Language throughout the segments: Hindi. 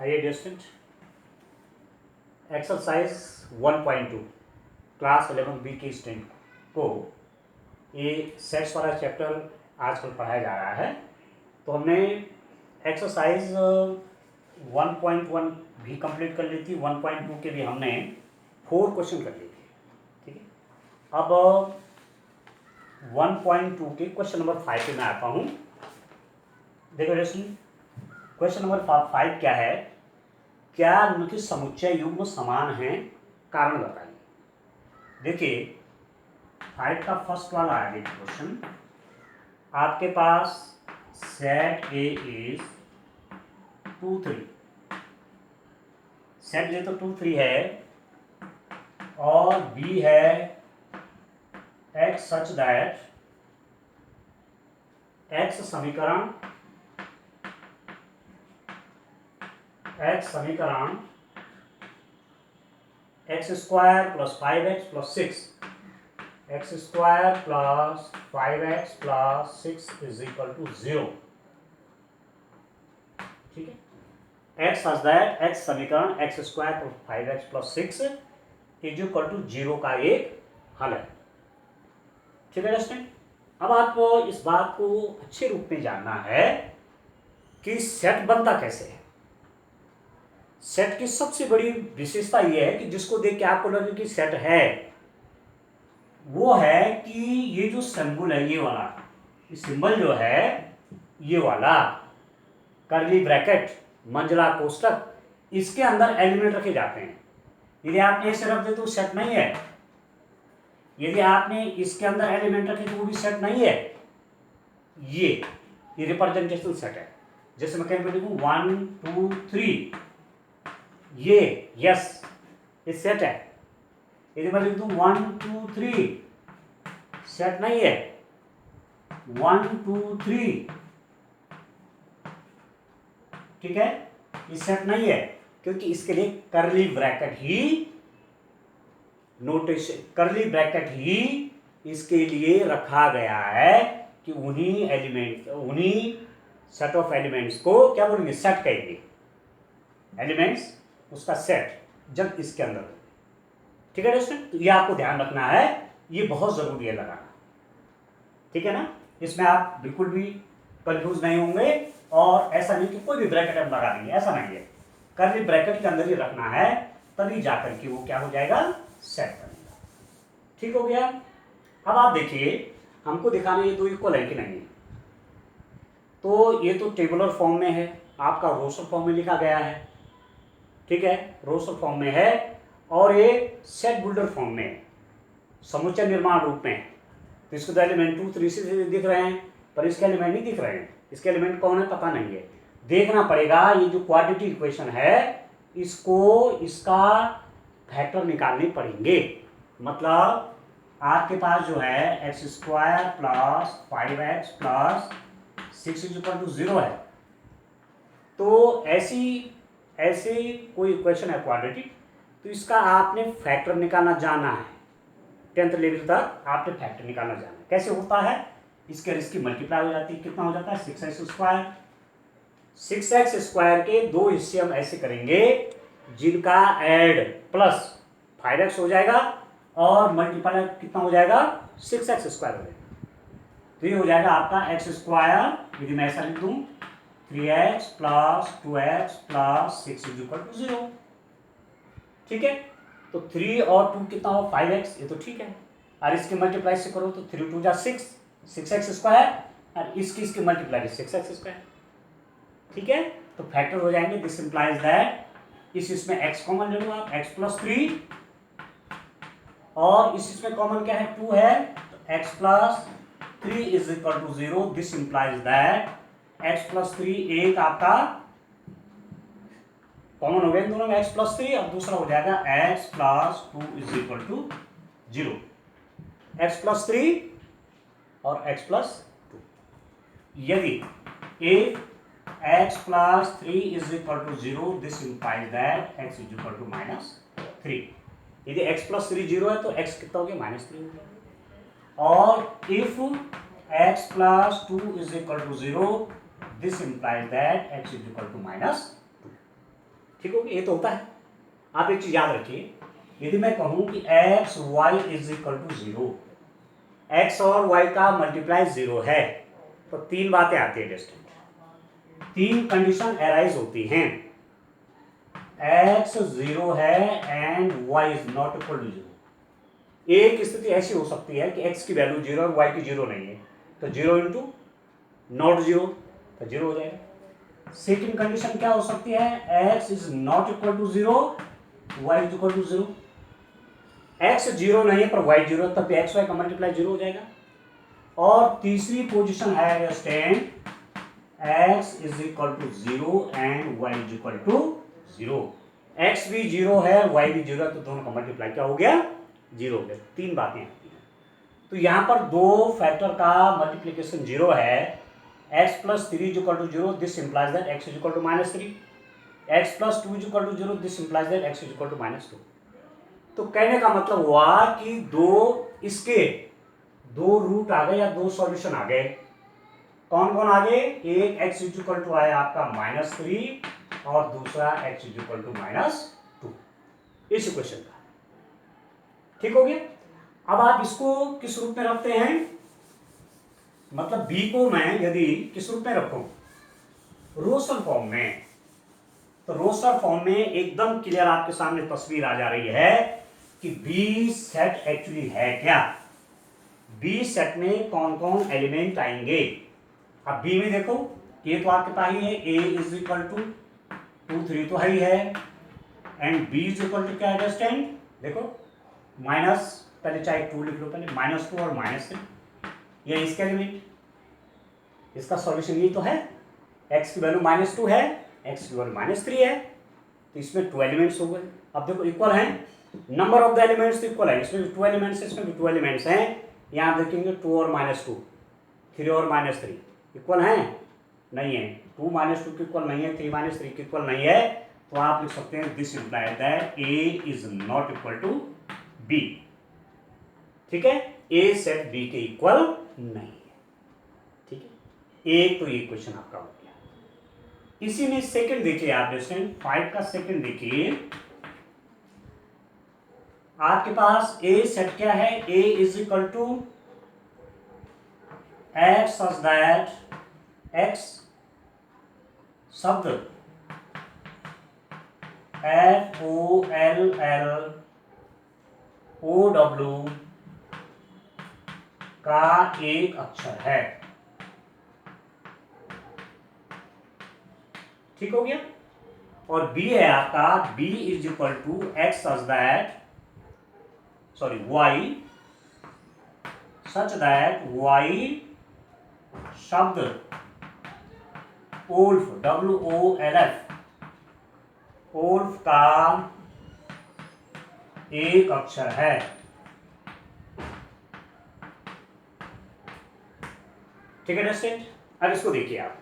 आइए डिस्टेंट एक्सरसाइज 1.2 क्लास 11 बी की स्टूडेंट को ये सेट्स वाला चैप्टर आजकल पढ़ाया जा रहा है। तो हमने एक्सरसाइज 1.1 भी कंप्लीट कर ली थी, 1.2 के भी हमने 4 क्वेश्चन कर लिए थे। ठीक है, अब 1.2 के क्वेश्चन नंबर 5 पे मैं आता हूँ। देखो दोस्तों, क्वेश्चन नंबर 5 क्या है? क्या उनके समुच्चय युग्म समान हैं? कारण बताइए। देखिए 5 का फर्स्ट वाला है क्वेश्चन। आपके पास set A is 2 3, set A तो 2 3 है और बी है एक्स सच दैट एक्स समीकरण x square plus 5x plus 6, x square plus 5x plus 6 is equal to 0। ठीक है, एक्स सच दैट एक्स समीकरण x square plus 5x plus 6 is equal to 0 का एक हल है। ठीक है दोस्तों, अब आपको इस बात को अच्छे रूप में जानना है कि सेट बनता कैसे है। सेट की सबसे बड़ी विशेषता यह है कि जिसको देख के आपको लगे कि सेट है, वो है कि ये जो सिंबल है, ये वाला सिंबल जो है, ये वाला कर्ली ब्रैकेट मंझला कोष्ठक, इसके अंदर एलिमेंट रखे जाते हैं। यदि आपने ऐसे रख दे तो सेट नहीं है, यदि आपने इसके अंदर एलिमेंट रखे तो वो भी सेट नहीं है। ये रिप्रेजेंटेशन सेट है। जैसे मैं कहीं पे लिखूं 1 2 3, ये यस ये सेट है। यदि मैं लिख दूं 1 2 3, सेट नहीं है। 1 2 3, ठीक है, ये सेट नहीं है, क्योंकि इसके लिए कर्ली ब्रैकेट ही नोटेशन, कर्ली ब्रैकेट ही इसके लिए रखा गया है कि उन्हीं एलिमेंट, उन्हीं सेट ऑफ एलिमेंट्स को क्या बोलेंगे? सेट कहेंगे। एलिमेंट्स उसका सेट जब इसके अंदर। ठीक है दोस्तों, तो ये आपको ध्यान रखना है, ये बहुत जरूरी है लगाना। ठीक है ना, इसमें आप बिल्कुल भी कंफ्यूज नहीं होंगे। और ऐसा नहीं कि कोई भी ब्रैकेट हम लगा देंगे, ऐसा नहीं है। कर्ली ब्रैकेट के अंदर ही रखना है, तभी जाकर के वो क्या हो जाएगा? सेट बनेगा। ठीक हो गया। अब आप देखिए, हमको दिखाना ये दो इक्वल है कि नहीं। तो ये तो टेबुलर फॉर्म में है, आपका रोस्टर फॉर्म में लिखा गया है। ठीक है, रोस्टर फॉर्म में है, और ये सेट बिल्डर फॉर्म में है, समुच्चय निर्माण रूप में है। तो इसके एलिमेंट 2 3 से दिख रहे हैं, पर इसके एलिमेंट नहीं दिख रहे हैं। इसके एलिमेंट कौन है पता नहीं है, देखना पड़ेगा। ये जो क्वाड्रेटिक इक्वेशन है, इसको इसका फैक्टर निकालने पड़ेंगे। मतलब आपके पास जो है x square plus 5x plus 6 is equal to 0 है। तो ऐसी कोई इक्वेशन है क्वाड्रेटिक, तो इसका आपने फैक्टर निकालना जाना है। 10th लेवल तक आपने फैक्टर निकालना जाना है। कैसे होता है? इसके और इसकी मल्टीप्लाई हो जाती है। कितना हो जाता है? 6x square. 6x स्क्वायर के दो हिस्से हम ऐसे करेंगे जिनका ऐड प्लस 5x हो जाएगा और मल्टीप्लाई कितना हो जाएगा? 6x स्क्वायर हो जाएगा। तो ये हो जाएगा आपका एक्स स्क्वायर। यदि मैं ऐसा लिख दूं 3x plus 2x plus 6 is equal to 0। ठीक है, तो 3 और 2 कितना हो? 5x। ये तो ठीक है, और इसके मल्टीप्लाई से करो तो 3 2 जा 6, 6x स्क्वायर, और इसकी मल्टीप्लाई 6x स्क्वायर। ठीक है, तो फैक्टर हो जाएंगे। दिस इंप्लाइज दैट इसमें x कॉमन ले लो आप, x प्लस 3, और इसमें कॉमन क्या है? 2 है, तो x plus 3 is equal to 0। This implies that x plus 3 एक आपका कॉमन हो गया दोनों में, x प्लस 3, और दूसरा हो जाएगा x plus 2 is equal to 0। x plus 3 और x प्लस 2। यदि if x plus 3 is equal to 0, this implies that x is equal to -3। यदि x प्लस 3 0 है तो x कितना हो गया? -3 हो गया। और if x plus 2 is equal to 0, this implies that x is equal to -2। ठीक हो गया, ये तो होता है। आप एक चीज याद रखिए, यदि मैं कहूं कि x y is equal to 0, x और वाई का मल्टीप्लाई 0 है, तो तीन बातें आती है डिस्टेंट, तीन कंडीशन अराइज होती हैं। एक्स 0 है and y is not equal to 0। एक स्थिति ऐसी हो सकती है कि एक्स की वैल्यू 0 और वाई की 0 नहीं है, तो 0 इंटू नॉट 0, तो 0 हो जाएगा। सेकेंड कंडीशन क्या हो सकती है, x is not equal to 0, y is equal to 0। X 0 नहीं है पर वाई 0, तब एक्स वाई का मल्टीप्लाई 0 हो जाएगा। और तीसरी पोजीशन है stand, x is equal to 0 and y is equal to 0। X भी 0 है, वाई भी 0 है, तो दोनों का मल्टीप्लाई क्या हो गया, 0 हो गया। तीन बातें आती हैं। तो यहां पर दो फैक्टर का मल्टीप्लीकेशन 0 है, x plus 3 is equal to 0, this implies that x is equal to -3, x plus 2 is equal to 0, this implies that x is equal to -2। तो कहने का मतलब हुआ कि इसके दो रूट आ गए या दो सॉल्यूशन आ गए। कौन कौन आ गए, एक x इज इक्वल टू आया आपका -3 और दूसरा x इज इक्वल टू -2, इस इक्वेशन का। ठीक हो गया। अब आप इसको किस रूप में रखते हैं, मतलब b को मैं यदि किस रूप में रखूं, रोस्टर फॉर्म में, तो रोस्टर फॉर्म में एकदम क्लियर आपके सामने तस्वीर आ जा रही है कि बी सेट एक्चुअली है क्या, बी सेट में कौन कौन एलिमेंट आएंगे। अब बी में देखो, ए तो आपके पास ही है, ए इज इक्वल टू 2 3 तो है ही है, and b is equal to क्या है स्टैंड, देखो माइनस, पहले चाहे 2 लिख लो, पहले -2 और -3, ये इसके एलिमेंट, इसका सॉल्यूशन ये तो है, x की वैल्यू -2 है, x की वैल्यू -3 है, तो इसमें 2 एलिमेंट्स हो गए। अब देखो इक्वल हैं, नंबर ऑफ द एलिमेंट्स तो इक्वल है, इसमें भी 2 एलिमेंट्स है, इसमें भी 2 एलिमेंट्स हैं। यहाँ देखेंगे 2 और -2, 3 और -3 इक्वल हैं, नहीं है, 2 -2 की इक्वल नहीं है, 3 -3 की इक्वल नहीं है, तो आप लिख सकते हैं this implies that a is not equal to b। ठीक है, a सेट b के इक्वल नहीं है। ठीक है, एक तो ये क्वेश्चन आपका हो गया। इसी में सेकंड देखिए आप, क्वेश्चन 5 का सेकंड देखिए, आपके पास a सेट क्या है, a is equal to x such that x शब्द FOLLOW का एक अक्षर है। ठीक हो गया। और b है आपका, b is equal to x such that, sorry y such that y शब्द ओल्फ WOLF, ओल्फ का एक अक्षर है। ठीक है डस्टेंट। अब इसको देखिए आप,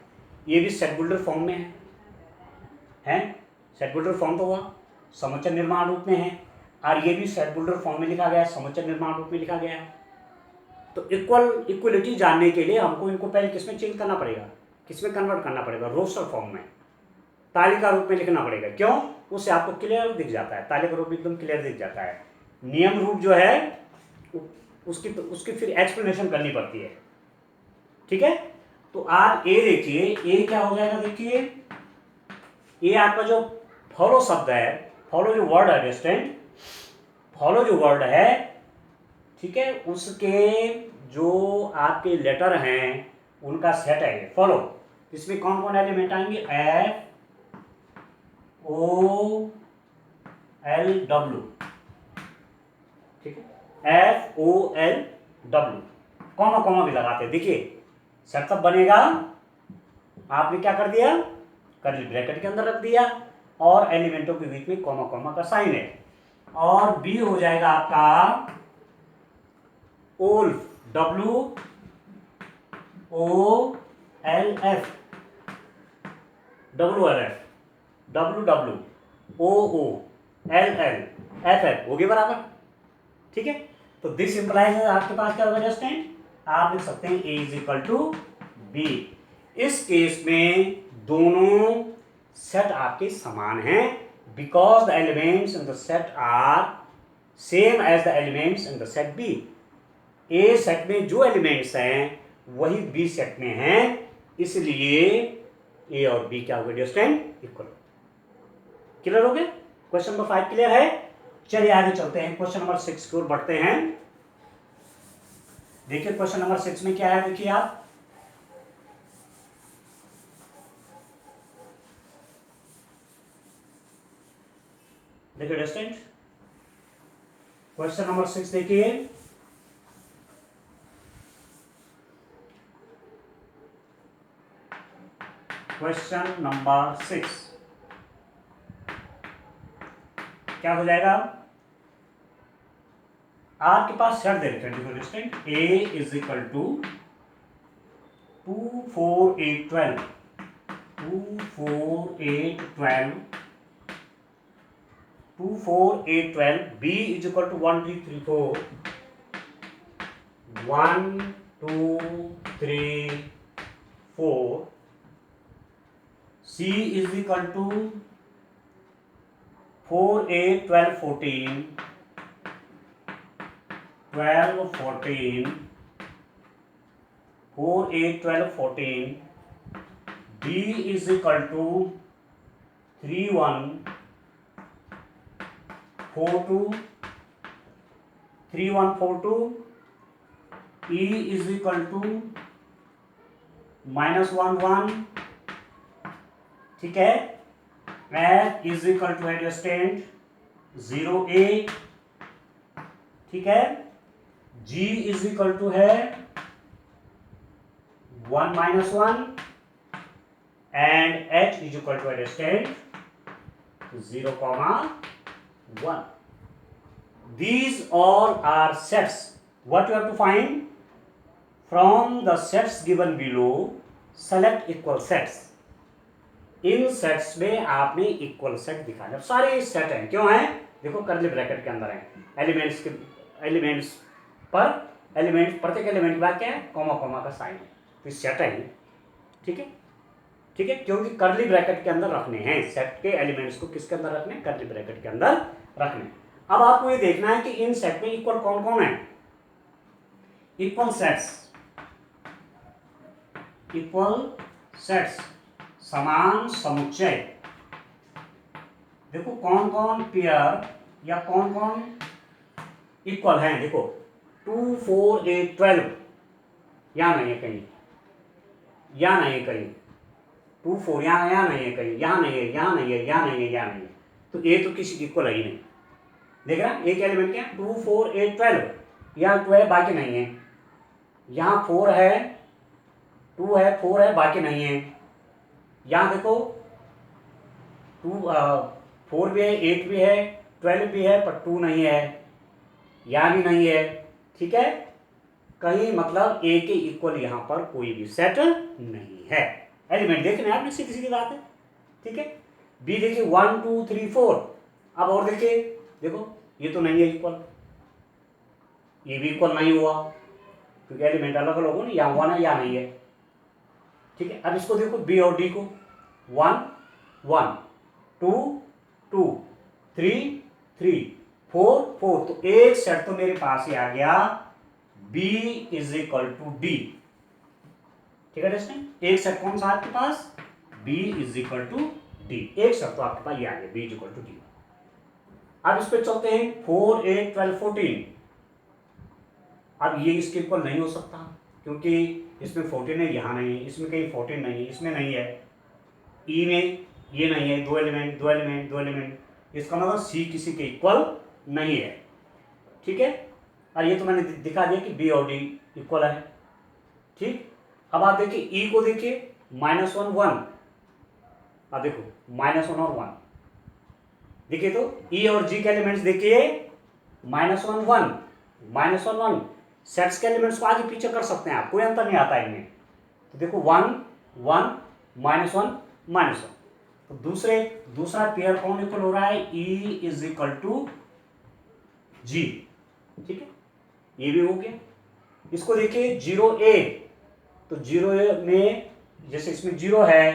ये भी सेट बुल्डर फॉर्म में है, सेट बुल्डर फॉर्म तो हुआ, समुच्चय निर्माण रूप में है, और ये भी सेट बुल्डर फॉर्म में लिखा गया है, समुच्चय निर्माण रूप में लिखा गया है। तो इक्वलिटी जानने के लिए हमको इनको पहले किसमें चेंज करना पड़ेगा, किसमें कन्वर्ट करना पड़ेगा, रोस्टर फॉर्म में, तालिका रूप में लिखना पड़ेगा। क्यों, उससे आपको क्लियर दिख जाता है, तालिका रूप एकदम क्लियर दिख जाता है। नियम रूप जो है उसकी फिर एक्सप्लेनेशन करनी पड़ती है। ठीक है, तो आप ए देखिए, ए क्या हो जाएगा, देखिए ये आपका जो फॉलो शब्द है, फॉलो जो वर्ड है डिस्टेंट, फॉलो जो वर्ड है, ठीक है, उसके जो आपके लेटर हैं उनका सेट है ये फॉलो। इसमें कौन कौन एलिमेंट आएंगे, FOLW, ठीक है, FOLW, कॉमा कॉमा भी लगाते हैं। देखिए सेट तब बनेगा, आपने क्या कर दिया, कर्ली ब्रैकेट के अंदर रख दिया, और एलिमेंटों के बीच में कॉमा कॉमा का साइन है, और बी हो जाएगा आपका ओल्फ, WOLF, WWOOLLFF होगी बराबर। ठीक है, तो दिस इंप्लाइज आपके पास क्या होगा जस्टिन, आप लिख सकते हैं A is equal to B। इस केस में दोनों सेट आपके समान हैं, because the elements in the set are same as the elements in the set B. A set में जो एलिमेंट्स हैं वही बी सेट में हैं, इसलिए ए और बी क्या हो गए डिस्टेंट इक्वल। क्लियर हो गया? क्वेश्चन नंबर 5 क्लियर है? चलिए आगे चलते हैं, क्वेश्चन नंबर 6 की ओर बढ़ते हैं। देखिए क्वेश्चन नंबर 6 में क्या है, देखिए आप देखिए डिस्टेंट क्वेश्चन नंबर 6 देखिए। क्वेश्चन नंबर 6 क्या हो जाएगा? आपके पास सेट दे रखे हैं distant A is equal to 2 4 8 12 2 4 8 12 2 4 8 12 b is equal to 1 2 3 4 1 2 3 4 C is equal to 4 8 12 14 12 14 4 8 12 14 D is equal to 3 1 4 2 3 1 4 2 E is equal to -1 1, ठीक है। F is equal two adjacent 0 A, ठीक है। G इज इक्वल टू है 1 -1 and H is equal two adjacent 0, 1. These all are sets. What you have to find? From the sets given below, select equal sets. In sets में आपने इक्वल सेट दिखाना, सारे सेट हैं, क्यों हैं? देखो करली ब्रैकेट के अंदर हैं, एलिमेंट्स पर एलिमेंट्स, प्रत्येक एलिमेंट के बाद क्या है? कॉमा कॉमा का साइन है, तो सेट है, ठीक है, ठीक है, क्योंकि करली ब्रैकेट के अंदर रखने हैं सेट के एलिमेंट्स को, किसके अंदर रखने? करली ब्रैकेट के अंदर रखने। अब आपको ये देखना है कि इन सेट में इक्वल कौन कौन है। इक्वल सेट्स समान समुच्चय, देखो कौन कौन पेयर या कौन कौन इक्वल हैं। देखो 2 4 8 12 यहाँ नहीं है कहीं, यहाँ नहीं है कहीं, 2 4 यहाँ नहीं है कहीं, यहाँ नहीं है, यहाँ नहीं है, यहाँ नहीं है, यहाँ नहीं है, तो ए तो किसी इक्वल है ही नहीं। देख रहा एक एलिमेंट क्या 2 4 8 12, यहाँ 2 है बाकी नहीं है, यहाँ 4 है 2 है 4 है बाकी नहीं है, यहाँ देखो 4 भी है 8 भी है 12 भी है पर 2 नहीं है, यहाँ भी नहीं है, ठीक है, कहीं मतलब ए के इक्वल यहाँ पर कोई भी सेट नहीं है। एलिमेंट देखने आपने सीधी सीधी बात है, ठीक है। बी देखिए 1 2 3 4, अब और देखिए, देखो ये तो नहीं है इक्वल, ये भी इक्वल नहीं हुआ क्योंकि एलिमेंट अलग अलग हो ना, यहाँ 1 है यहाँ नहीं है, ठीक है। अब इसको देखो बी और डी को 1 1 2 2 3 3 4 4, तो एक सेट तो मेरे पास ही आ गया B is equal to D, ठीक है दोस्तों। एक सेट कौन सा आपके पास? B is equal to D, एक सेट तो आपके पास ये आ गया B is equal to D. अब इस पे चलते हैं 4 8 12 14, अब ये इसके इक्वल नहीं हो सकता क्योंकि इसमें 14 है, यहाँ नहीं है, इसमें कहीं 14 नहीं है, इसमें नहीं है, ई में ये नहीं है, दो एलिमेंट, इसका मतलब सी किसी के इक्वल नहीं है, ठीक है। और ये तो मैंने दिखा दिया कि बी और डी इक्वल है, ठीक। अब आप देखिए ई को देखिए -1 1, अब देखो -1 और 1 देखिए, तो ई और जी के एलिमेंट्स देखिए -1 1 सेट्स के एलिमेंट्स को आगे पीछे कर सकते हैं आप, कोई अंतर नहीं आता इनमें। तो देखो 1 1 -1 -1, तो दूसरा पेयर कौन इक्वल हो रहा है? E इज इक्वल टू जी, ठीक है, ये भी हो गया। इसको देखिए 0 A, तो 0 में जैसे इसमें 0 है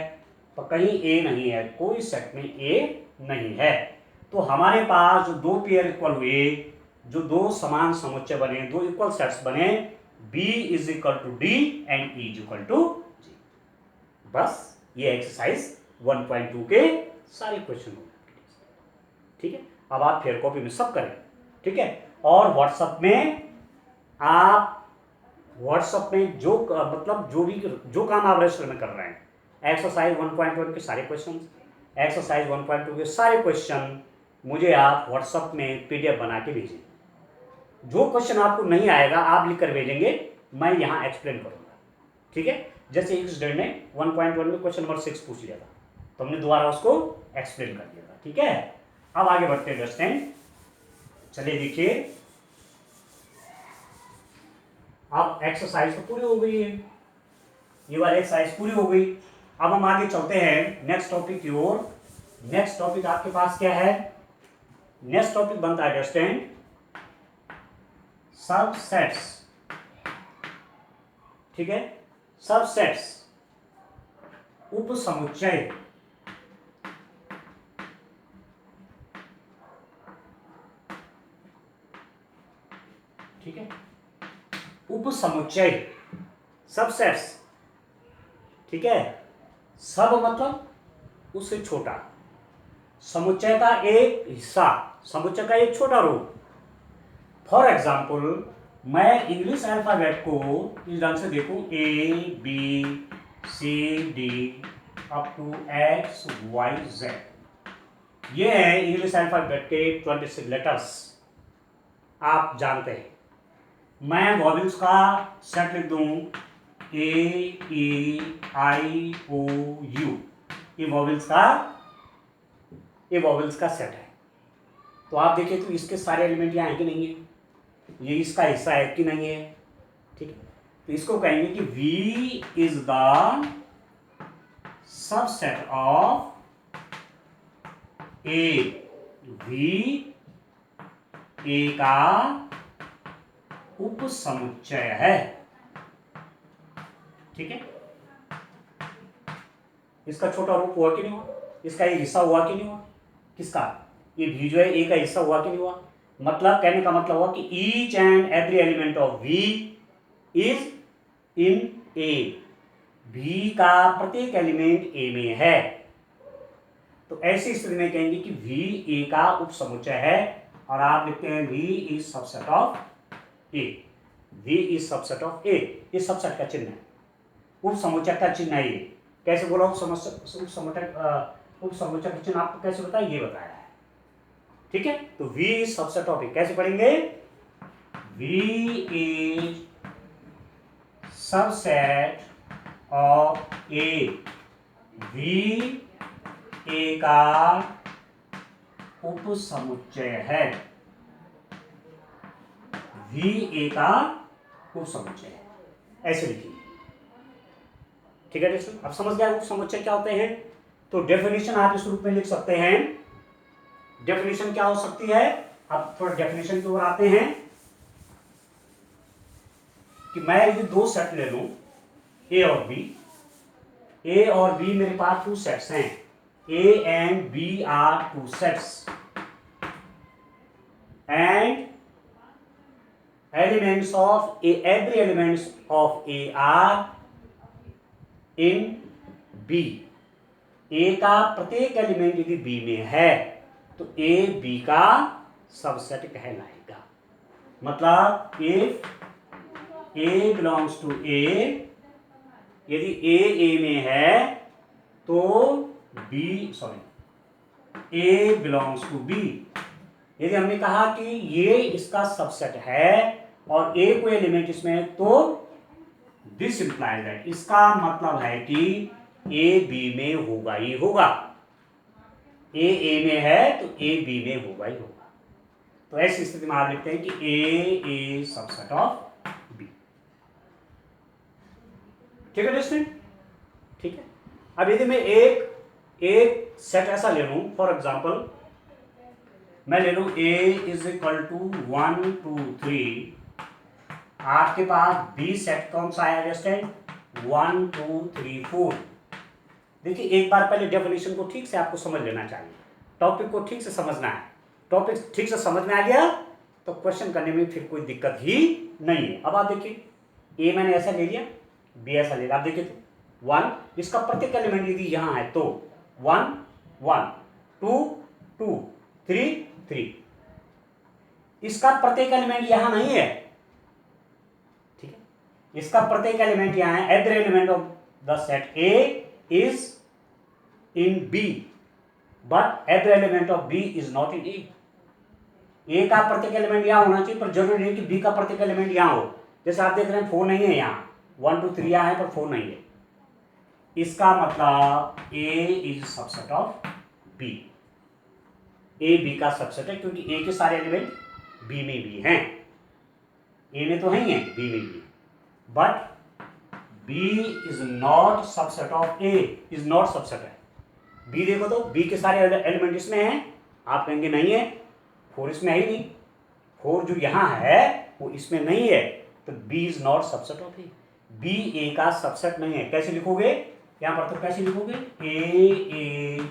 तो कहीं A नहीं है, कोई सेट में A नहीं है। तो हमारे पास जो दो पेयर इक्वल हुए, जो दो समान समुच्चय बने, दो इक्वल सेट्स बने, B is equal to D and E is equal to G। बस ये एक्सरसाइज 1.2 के सारे क्वेश्चन हो गए। ठीक है, अब आप फेयर कॉपी में सब करें। ठीक है, और व्हाट्सएप में आप जो मतलब जो काम आप रजिस्टर में कर रहे हैं, एक्सरसाइज 1.1 के सारे क्वेश्चन, एक्सरसाइज 1.2 के सारे क्वेश्चन मुझे आप व्हाट्सएप में PDF बना के भेजें। जो क्वेश्चन आपको नहीं आएगा आप लिख कर भेजेंगे, मैं यहाँ एक्सप्लेन करूँगा। ठीक है, जैसे एक स्टूडेंट ने 1.1 में क्वेश्चन नंबर 6 पूछ लिया था, तो हमने दोबारा उसको एक्सप्लेन कर दिया था। ठीक है, अब आगे बढ़ते हैं दोस्तों। चलिए देखिए, अब एक्सरसाइज तो पूरी हो गई है, ये वाली एक्सरसाइज पूरी हो गई। अब हम आगे चलते हैं नेक्स्ट टॉपिक की ओर। नेक्स्ट टॉपिक आपके पास क्या है? नेक्स्ट टॉपिक बनता है दोस्तों सबसेट्स। ठीक है, सबसेट्स, उपसमुच्चय। ठीक है, उपसमुच्चय, सबसेट्स। ठीक है, सब मतलब उससे छोटा, समुच्चय का एक हिस्सा, समुच्चय का एक छोटा रूप। फॉर एग्जाम्पल, मैं इंग्लिश अल्फाबेट को इस ढंग से देखूं, ABCD अप टू XYZ। ये है इंग्लिश अल्फाबेट के 26 लेटर्स, आप जानते हैं। मैं वॉवेल्स का सेट लिख दूं, AEIOU, ये वॉवेल्स का सेट है। तो आप देखिए, तो इसके सारे एलिमेंट यहाँ हैं कि नहीं है, ये इसका हिस्सा है कि नहीं है। ठीक है, तो इसको कहेंगे कि V is the subset of A। V A का उपसमुच्चय है। ठीक है, इसका छोटा रूप हुआ कि नहीं हुआ, इसका एक हिस्सा हुआ कि नहीं हुआ, किसका, ये भी जो है ए का हिस्सा हुआ कि नहीं हुआ। मतलब कहने का मतलब हुआ कि each and every element of V is in A। V का प्रत्येक एलिमेंट A में है। तो ऐसी स्थिति में कहेंगे कि V A का उपसमुच्चय है, और आप लिखते हैं V is subset of A। V is subset of A, ये सबसेट का चिन्ह है, उपसमुच्चय का चिन्ह है। ये कैसे बोला, उपसमुच्चय का चिन्ह आपको कैसे बताया, ये बताया है। ठीक है, तो V is subset of A कैसे पढ़ेंगे, V is subset of A। V A का उपसमुच्चय है, V A का उपसमुच्चय है, ऐसे लिखिए। ठीक है दोस्तों, अब समझ गया उपसमुच्चय क्या होते हैं। तो डेफिनेशन आप इस रूप में लिख सकते हैं। डेफिनेशन क्या हो सकती है, अब थोड़ा डेफिनेशन की ओर आते हैं, कि मैं यदि दो सेट ले लूं, A और B मेरे पास टू सेट्स हैं, A and B are two sets, and elements of A, every elements of A are in B। A का प्रत्येक एलिमेंट यदि B में है तो A B का सबसेट कहलाएगा। मतलब if A belongs to A, यदि A में है तो A belongs to B। यदि हमने कहा कि ये इसका सबसेट है और A कोई एलिमेंट इसमें है, तो दिस इंप्लाइज दैट, इसका मतलब है कि A B में होगा ही होगा। A में है तो A B में होगा ही होगा। तो ऐसी स्थिति में आप लिखते हैं कि A is subset of B। ठीक है दोस्तों, ठीक है। अब यदि मैं एक सेट ऐसा ले लूं, फॉर एग्जांपल मैं ले लूं A इज इक्वल टू 1 2 3। आपके पास B सेट कौन सा है दोस्तों, 1 2 3 4। देखिए, एक बार पहले डेफिनेशन को ठीक से आपको समझ लेना चाहिए। टॉपिक को ठीक से समझना है। टॉपिक ठीक से समझ में आ गया तो क्वेश्चन करने में फिर कोई दिक्कत ही नहीं है। अब आप देखिए, ए मैंने ऐसा ले लिया, बी ऐसा ले लिया। आप देखिए तो 1, इसका प्रत्येक एलिमेंट यदि यहाँ है तो 1 1 2 2 3 3, इसका प्रत्येक एलिमेंट यहाँ नहीं है, ठीक है, इसका प्रत्येक एलिमेंट यहाँ है। Every element of the set A is in B but every element of B is not in A का प्रत्येक एलिमेंट यहाँ होना चाहिए, पर जरूरी नहीं कि बी का प्रत्येक एलिमेंट यहाँ हो। जैसे आप देख रहे हैं 4 नहीं है यहाँ, 1 2 3 यहाँ है पर 4 नहीं है। इसका मतलब A is subset of B, A B का सबसेट है, क्योंकि ए के सारे एलिमेंट बी में भी हैं। ए में तो नहीं है, बी में भी, but B is not subset of A, is not subset है। बी देखो तो बी के सारे एलिमेंट इसमें हैं, आप कहेंगे नहीं है, 4 इसमें है ही नहीं, 4 जो यहाँ है वो इसमें नहीं है, तो B is not subset of A. B A का सबसेट नहीं है। कैसे लिखोगे यहाँ पर, तो कैसे लिखोगे, A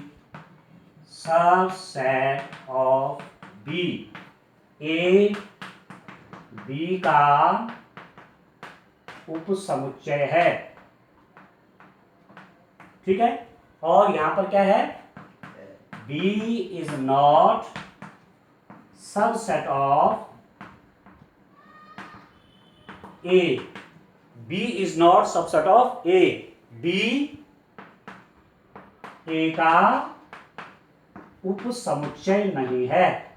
subset of B, A B का उपसमुच्चय है, ठीक है। और यहां पर क्या है, B is not subset of A, B is not subset of A, B A का उपसमुच्चय नहीं है,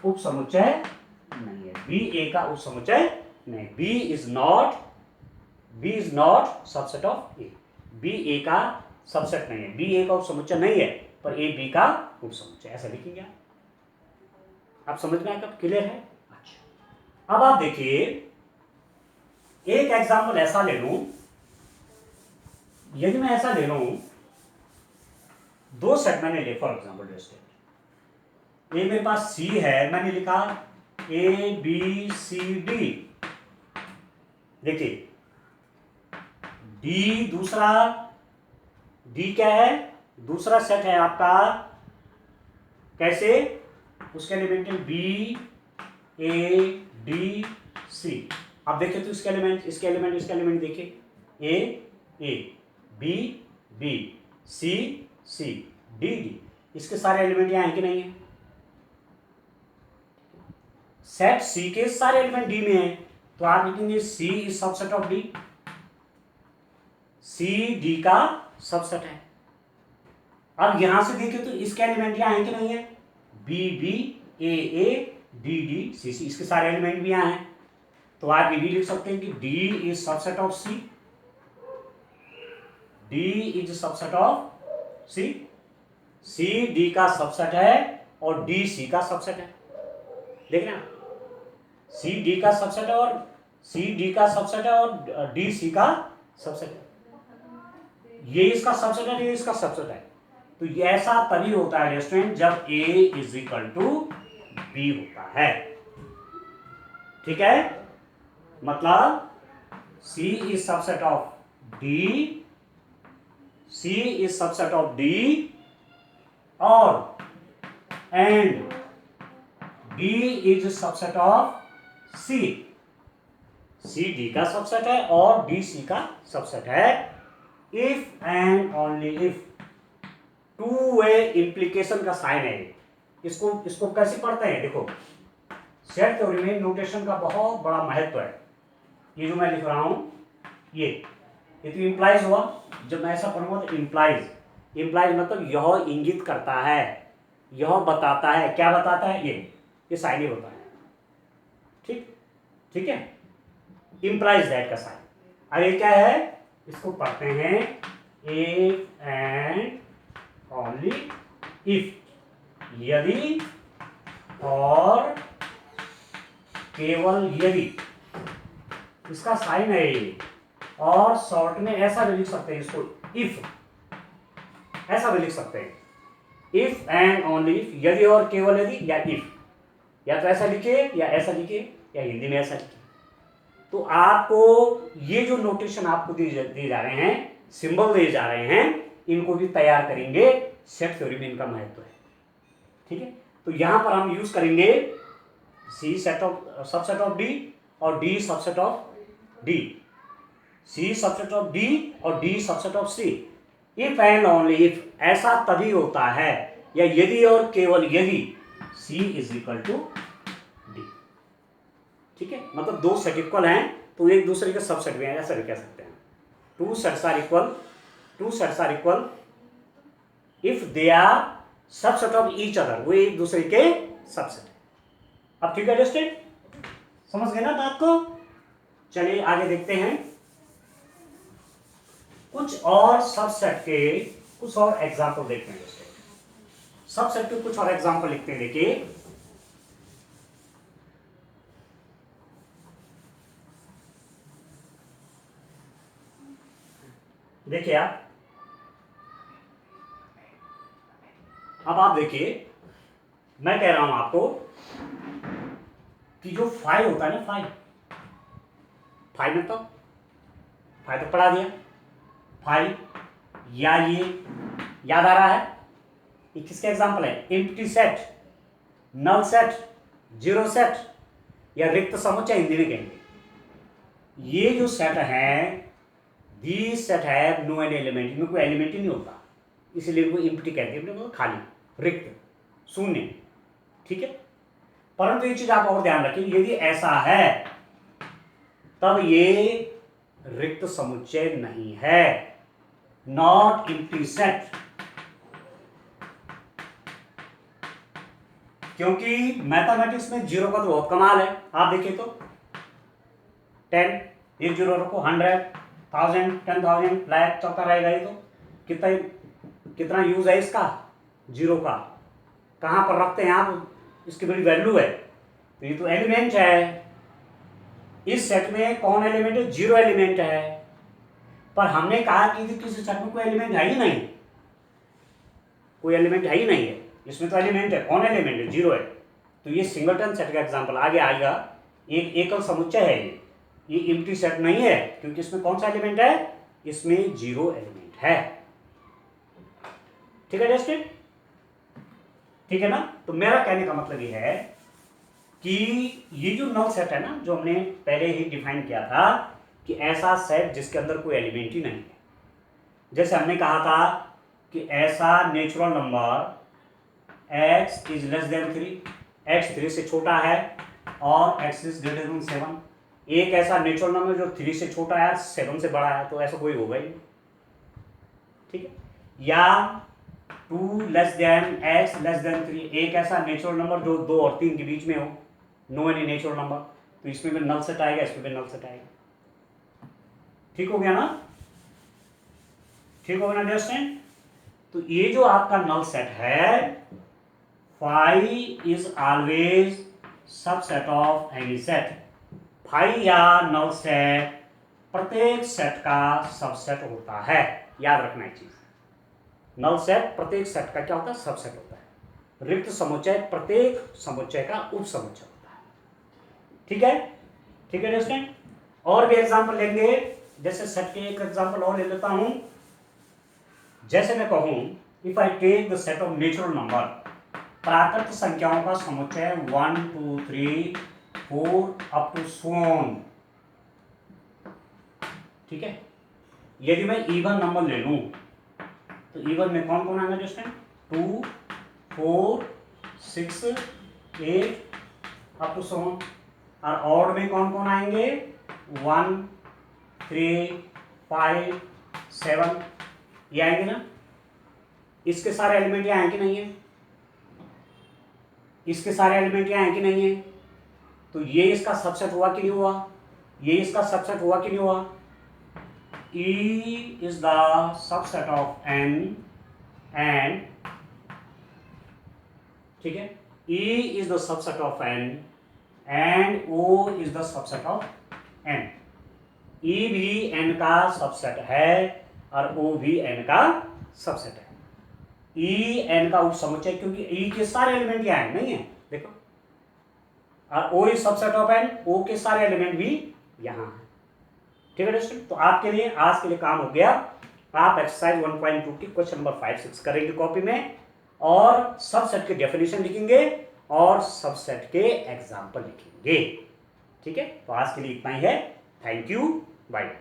उपसमुच्चय नहीं है, B A का उपसमुच्चय नहीं, B is not subset of A, B A का सबसेट नहीं है, बी ए का उपसमुच्चय नहीं है, पर ए बी का उपसमुच्चय, ऐसा लिखेंगे आप समझ में आएगा, क्लियर है। अच्छा, अब आप देखिए एक एग्जांपल ऐसा ले लूं, यदि मैं ऐसा ले लूं, 2 सेट मैंने ले, फॉर एग्जांपल ए मेरे पास सी है, मैंने लिखा ए बी सी डी, देखिए डी दूसरा, डी क्या है, दूसरा सेट है आपका, कैसे, उसके एलिमेंट है बी ए डी सी। आप देखिए तो इसके एलिमेंट देखिए, A B B C C D D, इसके सारे एलिमेंट यहाँ हैं कि नहीं है। सेट सी के सारे एलिमेंट डी में हैं, तो आप लिखेंगे C is subset of D, C D का सबसेट है। अब यहां से देखिए तो इसके एलिमेंट यहां है कि नहीं है, B B A D D C C, इसके सारे एलिमेंट भी यहां हैं, तो आप ये भी लिख सकते हैं कि D is subset of C, D is subset of C, C D का सबसेट है और डी सी का सबसेट है। देख रहे हैं, सी डी का सबसेट है और सी डी का सबसेट है और डी सी का सबसेट है, ये इसका सबसेट है, ये इसका सबसेट है। तो ये ऐसा तभी होता है स्टूडेंट जब A is equal to B होता है, ठीक है। मतलब C is subset of D, C is subset of D और and D is subset of C, C D का सबसेट है और D C का सबसेट है, if and only if. Two way implication का साइन है, इसको कैसे पढ़ते हैं, देखो सेट थ्योरी में नोटेशन का बहुत बड़ा महत्व है। ये जो मैं लिख रहा हूं ये तो इंप्लाइज हुआ, जब मैं ऐसा पढ़ूंगा तो इंप्लाइज मतलब यह इंगित करता है, यह बताता है, क्या बताता है, ये साइन ही होता है, ठीक है, इंप्लाइज दैट का साइन। अब ये क्या है, इसको पढ़ते हैं इफ एंड ओनली इफ, यदि और केवल यदि, इसका साइन है ये, और शॉर्ट में ऐसा भी लिख सकते हैं इसको, इफ, ऐसा भी लिख सकते हैं, इफ एंड ओनली इफ, यदि और केवल यदि, या इफ, या तो ऐसा लिखिए या ऐसा लिखिए या हिंदी में ऐसा लिखिए। तो आपको ये जो नोटेशन आपको दिए जा रहे हैं, सिंबल दिए जा रहे हैं, इनको भी तैयार करेंगे सेट थ्योरी में इनका महत्व है। ठीक है, तो यहाँ पर हम यूज करेंगे C set of subset of D और D subset of D, C subset of D और D subset of C. If and only if, ऐसा तभी होता है या यदि और केवल यदि C is equal to D. ठीक है, मतलब दो सेट इक्वल हैं तो एक दूसरे के सबसेट भी हैं, ऐसा भी कह सकते हैं। Two sets are equal if they are subset of each other, वो एक दूसरे के सबसेट है। अब ठीक है अंडरस्टैंड, समझ गए ना बात को। चलिए आगे देखते हैं, कुछ और सबसेट के कुछ और एग्जाम्पल देखते हैं। सबसेट के कुछ और एग्जाम्पल लिखते हैं, देखिए देखिए अब आप देखिए, मैं कह रहा हूं आपको कि जो 5 होता है ना, 5 में तो 5 तो पढ़ा दिया, 5 या ये याद आ रहा है, ये किसके एग्जाम्पल है? Empty set, null set, zero set या रिक्त समुच्चय हिंदी में कहेंगे। ये जो सेट है, दिस सेट है नो एनी एलिमेंट, इनमें कोई एलिमेंट ही नहीं होता, इसलिए इनको एम्प्टी कहते हैं, मतलब खाली, रिक्त, शून्य। ठीक है, परंतु ये चीज आप और ध्यान रखें, यदि ऐसा है तब ये रिक्त समुच्चय नहीं है, नॉट एम्प्टी सेट। क्योंकि मैथमेटिक्स में जीरो का तो बहुत कमाल है। आप देखिए तो 10, एक जीरो रखो, 100, 1000, 10,000, लाख चौका रहेगा। ये तो कितना यूज है इसका जीरो का, कहां पर रखते हैं आप, इसकी बड़ी वैल्यू है। तो ये तो एलिमेंट है, इस सेट में कौन एलिमेंट है? जीरो एलिमेंट है। पर हमने कहा कि किसी सेट में कोई एलिमेंट है ही नहीं, कोई एलिमेंट है ही नहीं है, इसमें तो एलिमेंट है। कौन एलिमेंट है? जीरो है। तो ये सिंगलटन सेट का एग्जांपल आगे आएगा, एक एकल समुच्चय है ये एम्प्टी सेट नहीं है, क्योंकि इसमें कौन सा एलिमेंट है? इसमें जीरो एलिमेंट है। ठीक है जस्टिन, ठीक है ना। तो मेरा कहने का मतलब ये है कि ये जो नल सेट है ना, जो हमने पहले ही डिफाइन किया था कि ऐसा सेट जिसके अंदर कोई एलिमेंट ही नहीं है। जैसे हमने कहा था कि ऐसा natural number x is less than 3, x 3 से छोटा है और x इज ग्रेटर देन 7। एक ऐसा नेचुरल नंबर जो 3 से छोटा है, 7 से बड़ा है, तो ऐसा कोई होगा ही नहीं। ठीक है, या 2 less than x less than 3, एक ऐसा नेचुरल नंबर जो 2 और 3 के बीच में हो, नो एनी नेचुरल नंबर, तो इसमें भी नल सेट आएगा, इसमें भी नल सेट आएगा। ठीक हो गया ना, ठीक हो गया ना अंडरस्टैंड। तो ये जो आपका नल सेट है, five is always subset of any set. Five या नल सेट प्रत्येक सेट का सबसेट होता है, याद रखना एक चीज। नल सेट प्रत्येक सेट का क्या होता है? सबसेट होता है। रिक्त समुच्चय प्रत्येक समुच्चय का उप समुच्चय होता है। ठीक है, ठीक है दोस्तों। और भी एग्जांपल लेंगे, जैसे सेट के एक एग्जांपल और ले लेता हूं। जैसे मैं कहूं, if I take the set of natural number, प्राकृत संख्याओं का समुच्चय 1 2 3 4 अप टू सोन। ठीक है, यदि मैं इवन नंबर ले लूं तो इवन में कौन कौन आएगा दोस्तों? 2 4 6 8 अप टू सोन। और ऑड में कौन कौन आएंगे? 1 3 5 7, ये आएंगे ना। इसके सारे एलिमेंट यहाँ हैं कि नहीं है? इसके सारे एलिमेंट यहाँ हैं कि नहीं है? तो ये इसका सबसेट हुआ कि नहीं हुआ? ये इसका सबसेट हुआ कि नहीं हुआ? E is the subset of n and, ठीक है, E is the subset of n and O is the subset of n। E भी n का सबसेट है और O भी n का सबसेट है। E n का उप समुच्चय, क्योंकि E के सारे एलिमेंट यहाँ है, नहीं है, देखो। और O is subset of n, O के सारे एलिमेंट भी यहाँ है। ठीक है दोस्तों, तो आपके लिए आज के लिए काम हो गया आप एक्सरसाइज 1.2 की क्वेश्चन नंबर 5, 6 करेंगे कॉपी में, और सबसेट के डेफिनेशन लिखेंगे और सबसेट के एग्जाम्पल लिखेंगे। ठीक है, तो आज के लिए इतना ही है। Thank you, bye.